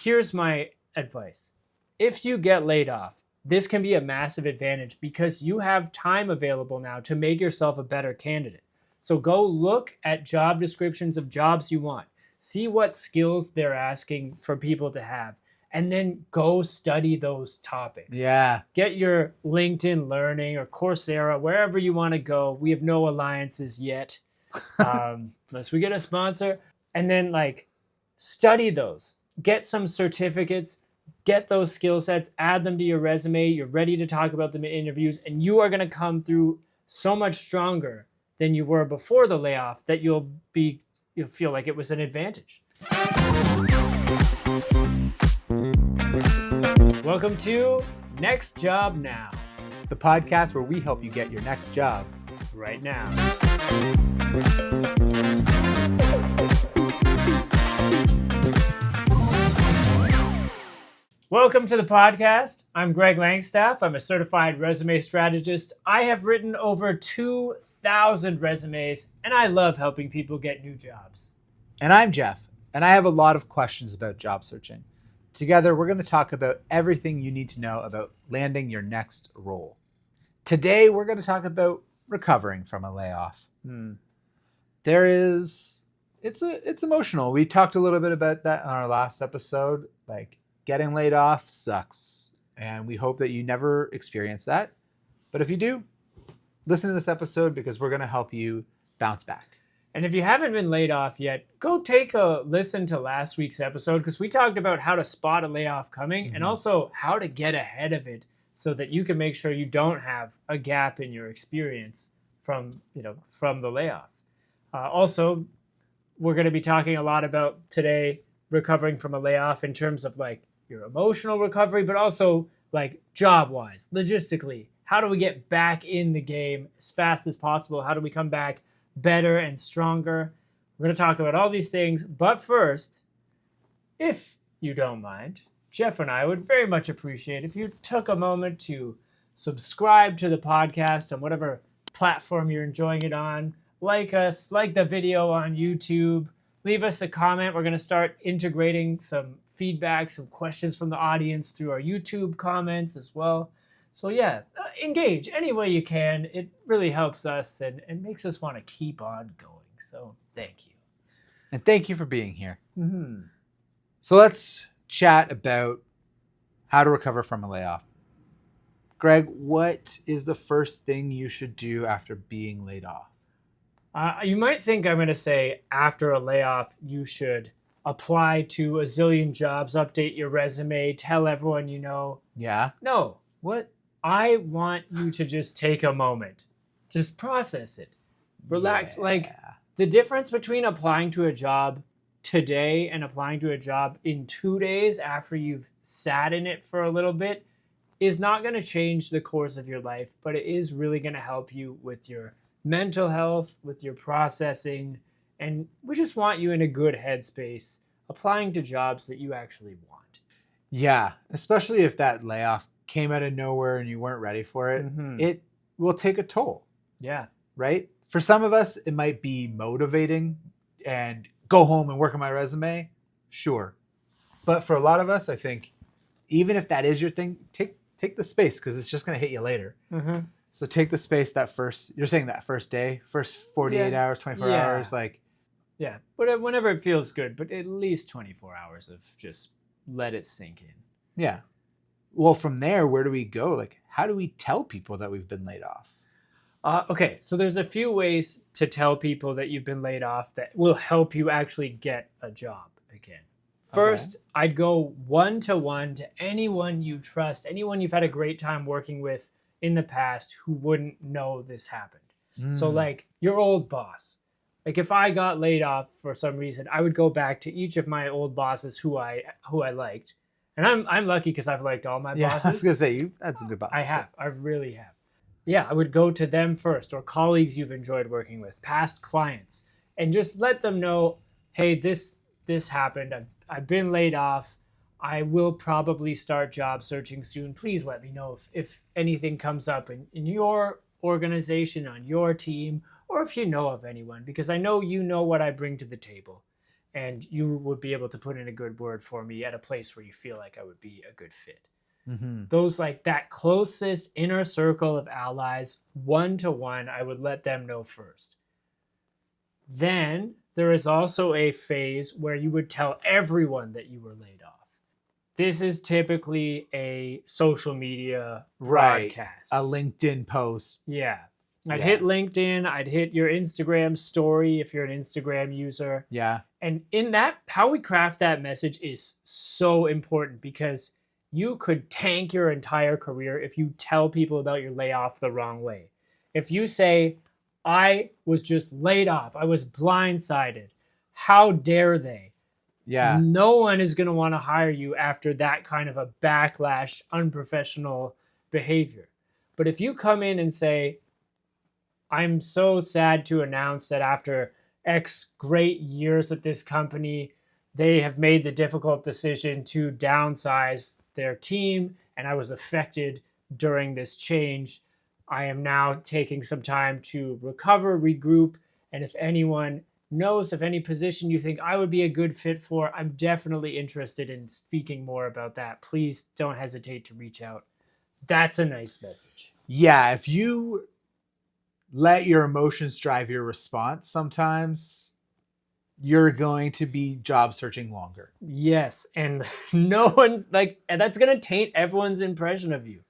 here's my advice. If you get laid off, this can be a massive advantage because you have time available now to make yourself a better candidate. So go look at job descriptions of jobs you want. See what skills they're asking for people to have, and then go study those topics. Yeah. Get your LinkedIn Learning or Coursera, wherever you want to go. We have no alliances yet, unless we get a sponsor. And then study those. Get some certificates. Get those skill sets. Add them to your resume. You're ready to talk about them in interviews, and you are going to come through so much stronger than you were before the layoff that you'll feel like it was an advantage. Welcome to Next Job Now, the podcast where we help you get your next job right now. Welcome to the podcast. I'm Greg Langstaff. I'm a certified resume strategist. I have written over 2,000 resumes, and I love helping people get new jobs. And I'm Jeff, and I have a lot of questions about job searching. Together, we're going to talk about everything you need to know about landing your next role. Today, we're going to talk about recovering from a layoff. It's emotional. We talked a little bit about that on our last episode. Getting laid off sucks, and we hope that you never experience that. But if you do, listen to this episode because we're going to help you bounce back. And if you haven't been laid off yet, go take a listen to last week's episode because we talked about how to spot a layoff coming and also how to get ahead of it so that you can make sure you don't have a gap in your experience from the layoff. Also, we're going to be talking a lot about today recovering from a layoff in terms of your emotional recovery, but also job-wise, logistically. How do we get back in the game as fast as possible? How do we come back better and stronger? We're going to talk about all these things. But first, if you don't mind, Jeff and I would very much appreciate if you took a moment to subscribe to the podcast on whatever platform you're enjoying it on. Like us, like the video on YouTube. Leave us a comment. We're going to start integrating some feedback, some questions from the audience through our YouTube comments as well. So engage any way you can. It really helps us and makes us want to keep on going. So thank you. And thank you for being here. So let's chat about how to recover from a layoff. Greg, what is the first thing you should do after being laid off? You might think I'm going to say after a layoff, you should apply to a zillion jobs, update your resume, tell everyone you know. Yeah? No. What? I want you to just take a moment. Just process it. Relax. Yeah. The difference between applying to a job today and applying to a job in 2 days after you've sat in it for a little bit is not going to change the course of your life, but it is really going to help you with your mental health, with your processing, and we just want you in a good headspace applying to jobs that you actually want. Yeah, especially if that layoff came out of nowhere and you weren't ready for it, it will take a toll. Yeah. Right? For some of us, it might be motivating and go home and work on my resume. Sure. But for a lot of us, I think, even if that is your thing, take the space because it's just going to hit you later. So take the space you're saying that first day, first 48 hours, 24 hours, Yeah, but whenever it feels good, but at least 24 hours of just let it sink in. Yeah. Well, from there, where do we go? How do we tell people that we've been laid off? Okay, so there's a few ways to tell people that you've been laid off that will help you actually get a job again. First, I'd go one-to-one to anyone you trust, anyone you've had a great time working with in the past who wouldn't know this happened. So your old boss. If I got laid off for some reason, I would go back to each of my old bosses who I liked. And I'm lucky because I've liked all my bosses. I was going to say, you had some good bosses. I have. I really have. Yeah, I would go to them first, or colleagues you've enjoyed working with, past clients, and just let them know, hey, this happened. I've been laid off. I will probably start job searching soon. Please let me know if anything comes up in your organization, on your team, or if you know of anyone, because I know you know what I bring to the table. and you would be able to put in a good word for me at a place where you feel like I would be a good fit. Mm-hmm. Those like that closest inner circle of allies, one-to-one, I would let them know first. Then there is also a phase where you would tell everyone that you were laid off. This is typically a social media broadcast. A LinkedIn post. Yeah. I'd hit LinkedIn. I'd hit your Instagram story if you're an Instagram user. Yeah. And in that, how we craft that message is so important because you could tank your entire career if you tell people about your layoff the wrong way. If you say, I was just laid off, I was blindsided, how dare they? Yeah. No one is going to want to hire you after that kind of a backlash, unprofessional behavior. But if you come in and say, I'm so sad to announce that after X great years at this company, they have made the difficult decision to downsize their team, and I was affected during this change. I am now taking some time to recover, regroup, and if anyone knows of any position you think I would be a good fit for, I'm definitely interested in speaking more about that. Please don't hesitate to reach out. That's a nice message. Yeah, if you let your emotions drive your response, sometimes you're going to be job searching longer. Yes, and no one's like, and that's going to taint everyone's impression of you.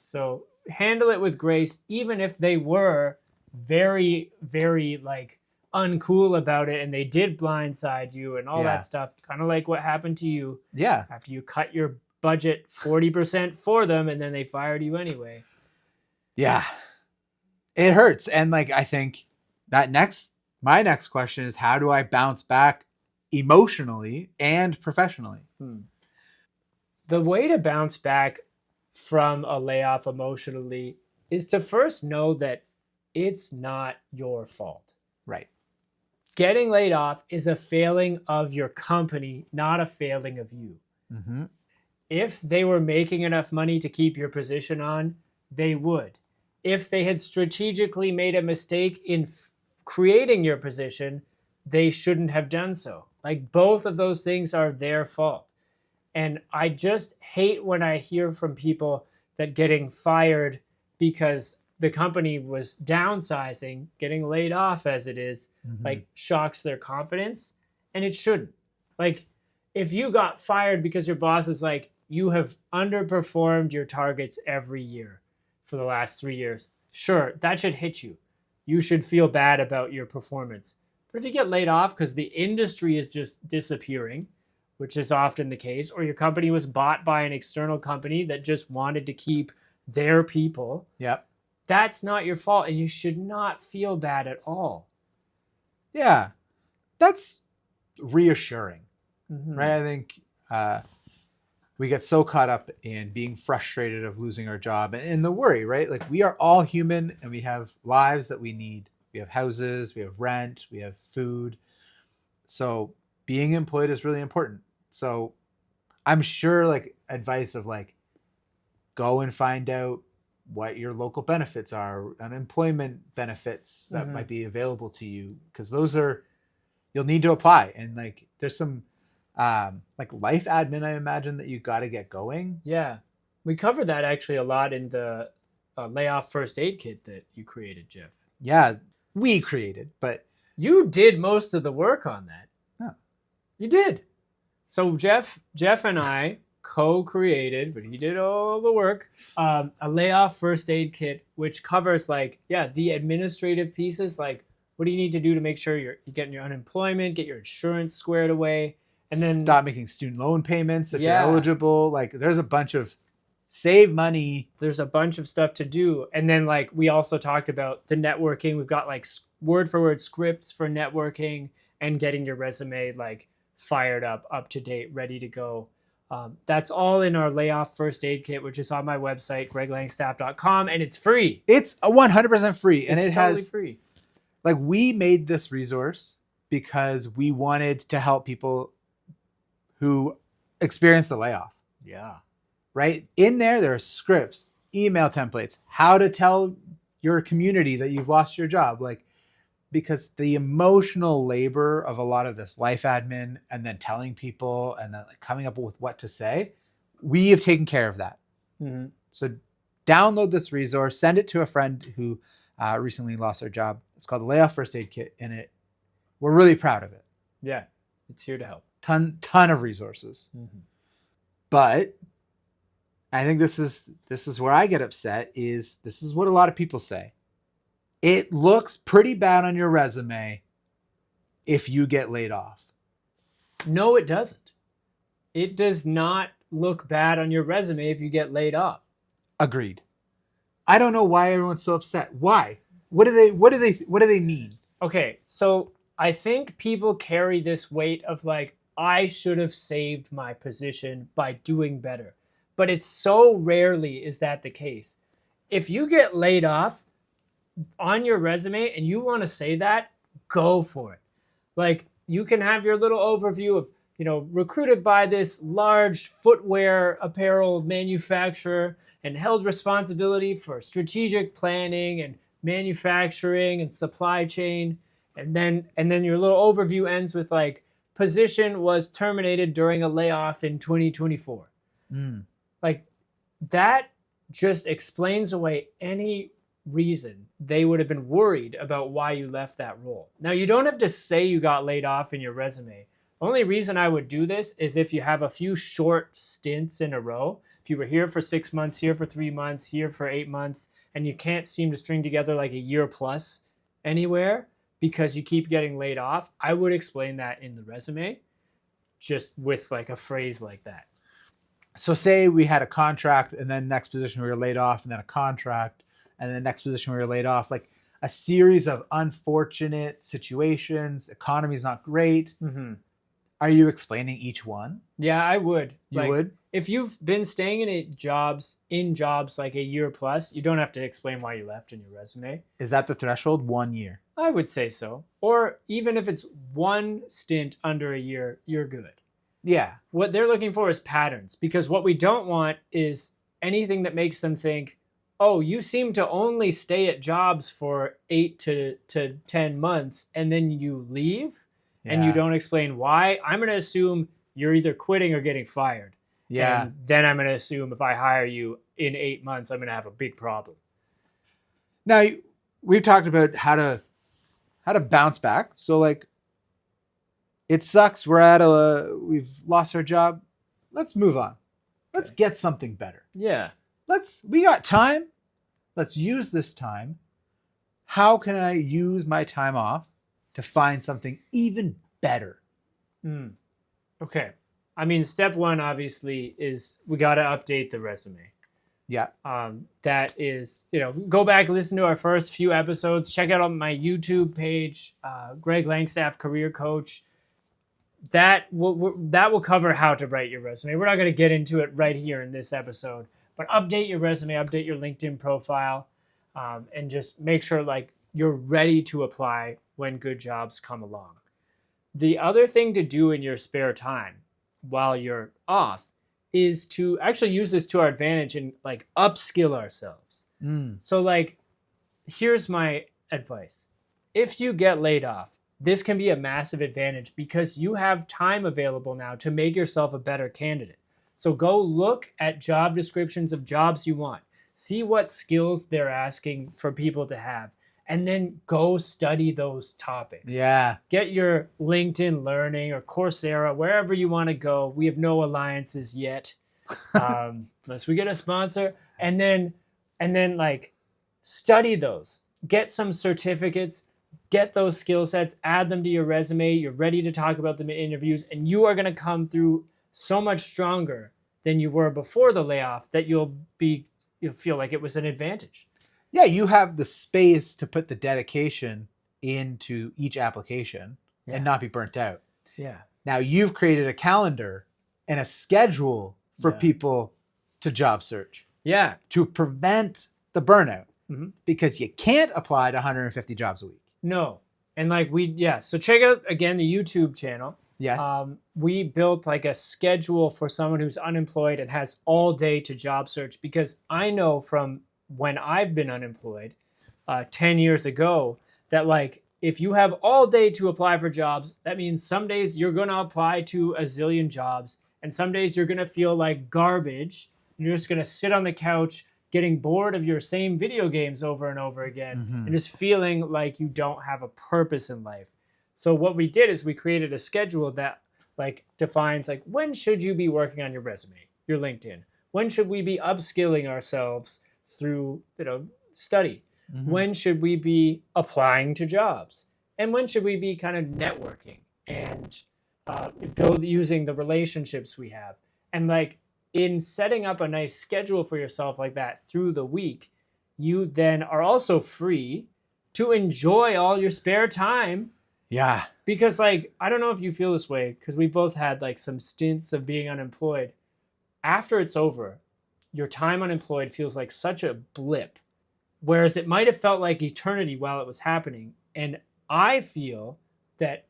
So handle it with grace, even if they were very, very like uncool about it and they did blindside you and all that stuff, kind of like what happened to you. Yeah. After you cut your budget 40% for them and then they fired you anyway. Yeah. It hurts. And like, I think that my next question is, how do I bounce back emotionally and professionally? The way to bounce back from a layoff emotionally is to first know that it's not your fault. Right. Getting laid off is a failing of your company, not a failing of you. Mm-hmm. If they were making enough money to keep your position on, they would. If they had strategically made a mistake in creating your position, they shouldn't have done so. Like, both of those things are their fault. And I just hate when I hear from people that getting fired because the company was downsizing, getting laid off as it is, like, shocks their confidence. And it shouldn't. Like, if you got fired because your boss is like, you have underperformed your targets every year for the last 3 years, sure, that should hit you. You should feel bad about your performance. But if you get laid off because the industry is just disappearing, which is often the case, or your company was bought by an external company that just wanted to keep their people, that's not your fault, and you should not feel bad at all. Yeah, that's reassuring, right? I think we get so caught up in being frustrated of losing our job and the worry, right? Like, we are all human and we have lives that we need. We have houses, we have rent, we have food. So being employed is really important. So I'm sure like advice of like, go and find out what your local benefits are, unemployment benefits that might be available to you, because those are, you'll need to apply. And like, there's some like life admin, I imagine, that you got to get going. Yeah. We covered that actually a lot in the Layoff first aid kit that you created, Jeff. Yeah, we created, but you did most of the work on that. Oh. You did. So Jeff and I co-created, but he did all the work, a Layoff first aid kit, which covers like, the administrative pieces, like what do you need to do to make sure you're getting your unemployment, get your insurance squared away, and then stop making student loan payments if you're eligible. Like, there's a bunch of save money. There's a bunch of stuff to do. And then like, we also talked about the networking. We've got like word for word scripts for networking and getting your resume like fired up to date, ready to go. That's all in our Layoff first aid kit, which is on my website, greglangstaff.com, and it's free. It's 100% free. And it's totally free. Like, we made this resource because we wanted to help people who experienced the layoff. Yeah. Right? In there are scripts, email templates, how to tell your community that you've lost your job. Like, because the emotional labor of a lot of this life admin and then telling people and then like coming up with what to say, we have taken care of that. Mm-hmm. So download this resource, send it to a friend who recently lost their job. It's called the Layoff First Aid Kit, and we're really proud of it. Yeah, it's here to help. Ton of resources. Mm-hmm. But I think this is where I get upset. This is what a lot of people say. It looks pretty bad on your resume if you get laid off. No, it doesn't. It does not look bad on your resume if you get laid off. Agreed. I don't know why everyone's so upset. Why? What do they mean? Okay, so I think people carry this weight of like, I should have saved my position by doing better. But it's so rarely is that the case. If you get laid off on your resume and you want to say that, go for it. Like, you can have your little overview of, recruited by this large footwear apparel manufacturer and held responsibility for strategic planning and manufacturing and supply chain. And then your little overview ends with like, position was terminated during a layoff in 2024. Like, that just explains away any reason they would have been worried about why you left that role. Now, you don't have to say you got laid off in your resume. Only reason I would do this is if you have a few short stints in a row. If you were here for 6 months, here for 3 months, here for 8 months, and you can't seem to string together like a year plus anywhere because you keep getting laid off, I would explain that in the resume just with like a phrase like that. So say we had a contract and then next position we were laid off and then a contract and then the next position we were laid off, like a series of unfortunate situations, economy's not great. Mm-hmm. Are you explaining each one? Yeah, I would. You would? If you've been staying in jobs like a year plus, you don't have to explain why you left in your resume. Is that the threshold? 1 year? I would say so. Or even if it's one stint under a year, you're good. Yeah. What they're looking for is patterns, because what we don't want is anything that makes them think, oh, you seem to only stay at jobs for 8 to 10 months and then you leave and you don't explain why. I'm going to assume you're either quitting or getting fired. Yeah. And then I'm going to assume if I hire you in 8 months, I'm going to have a big problem. Now, we've talked about how to bounce back. So like, it sucks. We've lost our job. Let's move on. Let's get something better. Yeah. We got time. Let's use this time. How can I use my time off to find something even better? Okay. I mean, step one, obviously, is we got to update the resume. Yeah. That is, go back, listen to our first few episodes. Check out on my YouTube page, Greg Langstaff, Career Coach. That will cover how to write your resume. We're not going to get into it right here in this episode, but update your resume, update your LinkedIn profile, and just make sure like you're ready to apply when good jobs come along. The other thing to do in your spare time while you're off is to actually use this to our advantage and like upskill ourselves. So like, here's my advice. If you get laid off, this can be a massive advantage because you have time available now to make yourself a better candidate. So go look at job descriptions of jobs you want. See what skills they're asking for people to have. And then go study those topics. Yeah. Get your LinkedIn Learning or Coursera, wherever you want to go. We have no alliances yet, unless we get a sponsor. And then like study those. Get some certificates. Get those skill sets. Add them to your resume. You're ready to talk about them in interviews, and you are going to come through so much stronger than you were before the layoff that you'll feel like it was an advantage. Yeah, you have the space to put the dedication into each application and not be burnt out. Yeah. Now you've created a calendar and a schedule for people to job search. Yeah. To prevent the burnout. Because you can't apply to 150 jobs a week. No. And like so check out again the YouTube channel. Yes. We built like a schedule for someone who's unemployed and has all day to job search, because I know from when I've been unemployed 10 years ago that like if you have all day to apply for jobs, that means some days you're going to apply to a zillion jobs, and some days you're going to feel like garbage. You're just going to sit on the couch getting bored of your same video games over and over again, and just feeling like you don't have a purpose in life. So what we did is we created a schedule that like defines like, when should you be working on your resume, your LinkedIn? When should we be upskilling ourselves through, study? When should we be applying to jobs? And when should we be kind of networking and using the relationships we have? And like in setting up a nice schedule for yourself like that through the week, you then are also free to enjoy all your spare time. Yeah. Because like, I don't know if you feel this way, because we both had like some stints of being unemployed. After it's over, your time unemployed feels like such a blip, whereas it might have felt like eternity while it was happening. And I feel that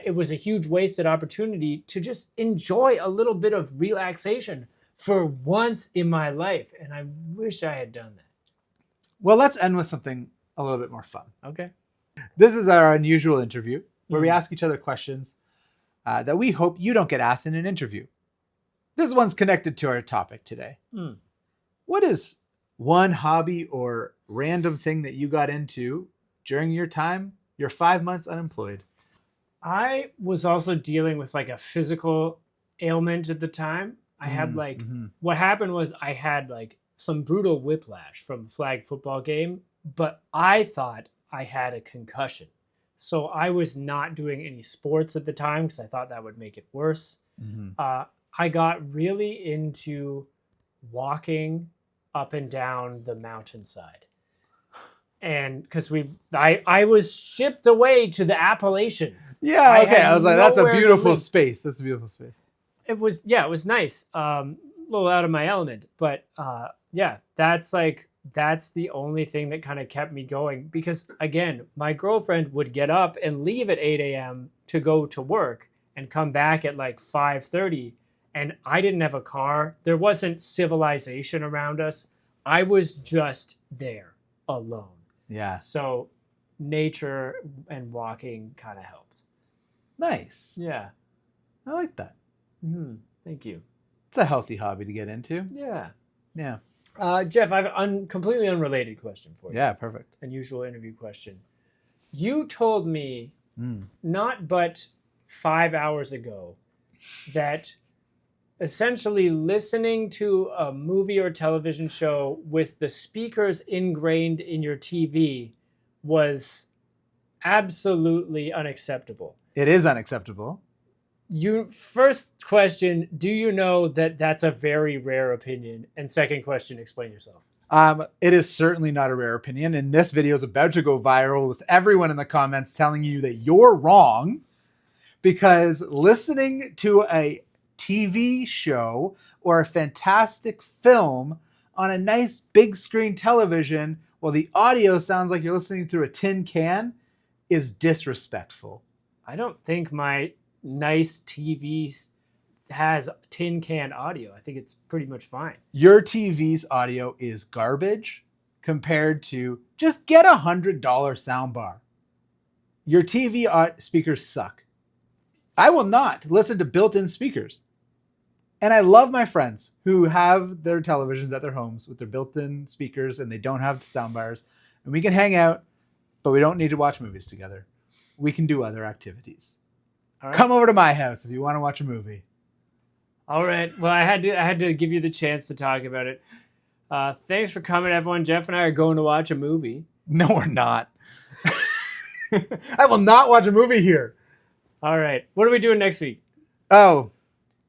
it was a huge wasted opportunity to just enjoy a little bit of relaxation for once in my life. And I wish I had done that. Well, let's end with something a little bit more fun. Okay. This is our unusual interview where we ask each other questions that we hope you don't get asked in an interview. This one's connected to our topic today. What is one hobby or random thing that you got into during your 5 months unemployed? I was also dealing with like a physical ailment at the time. I had what happened was I had like some brutal whiplash from a flag football game, but I thought I had a concussion. So I was not doing any sports at the time because I thought that would make it worse. I got really into walking up and down the mountainside. And because I was shipped away to the Appalachians. Yeah, okay. I was like, that's a beautiful space. That's a beautiful space. It was nice. A little out of my element. But that's the only thing that kind of kept me going. Because again, my girlfriend would get up and leave at 8 a.m. to go to work and come back at like 5:30. And I didn't have a car. There wasn't civilization around us. I was just there alone. Yeah. So nature and walking kind of helped. Nice. Yeah. I like that. Thank you. It's a healthy hobby to get into. Yeah. Yeah. Jeff, I have a completely unrelated question for you. Yeah, perfect. Unusual interview question. You told me not but 5 hours ago that essentially listening to a movie or television show with the speakers ingrained in your TV was absolutely unacceptable. It is unacceptable. First question, do you know that that's a very rare opinion? And second question, explain yourself. It is certainly not a rare opinion. And this video is about to go viral with everyone in the comments telling you that you're wrong, because listening to a TV show or a fantastic film on a nice big screen television while the audio sounds like you're listening through a tin can is disrespectful. I don't think my nice TV has tin can audio. I think it's pretty much fine. Your TV's audio is garbage compared to just get $100 soundbar. Your TV speakers suck. I will not listen to built-in speakers. And I love my friends who have their televisions at their homes with their built-in speakers and they don't have soundbars. And we can hang out, but we don't need to watch movies together. We can do other activities. All right. Come over to my house if you want to watch a movie. All right. Well, I had to give you the chance to talk about it. Thanks for coming, everyone. Jeff and I are going to watch a movie. No, we're not. I will not watch a movie here. All right. What are we doing next week? Oh,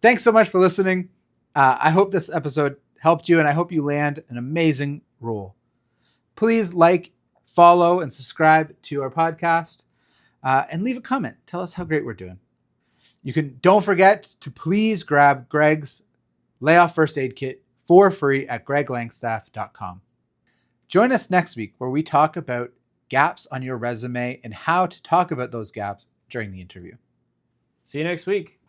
thanks so much for listening. I hope this episode helped you, and I hope you land an amazing role. Please like, follow, and subscribe to our podcast, and leave a comment. Tell us how great we're doing. Don't forget to please grab Greg's Layoff First Aid Kit for free at greglangstaff.com. Join us next week where we talk about gaps on your resume and how to talk about those gaps during the interview. See you next week.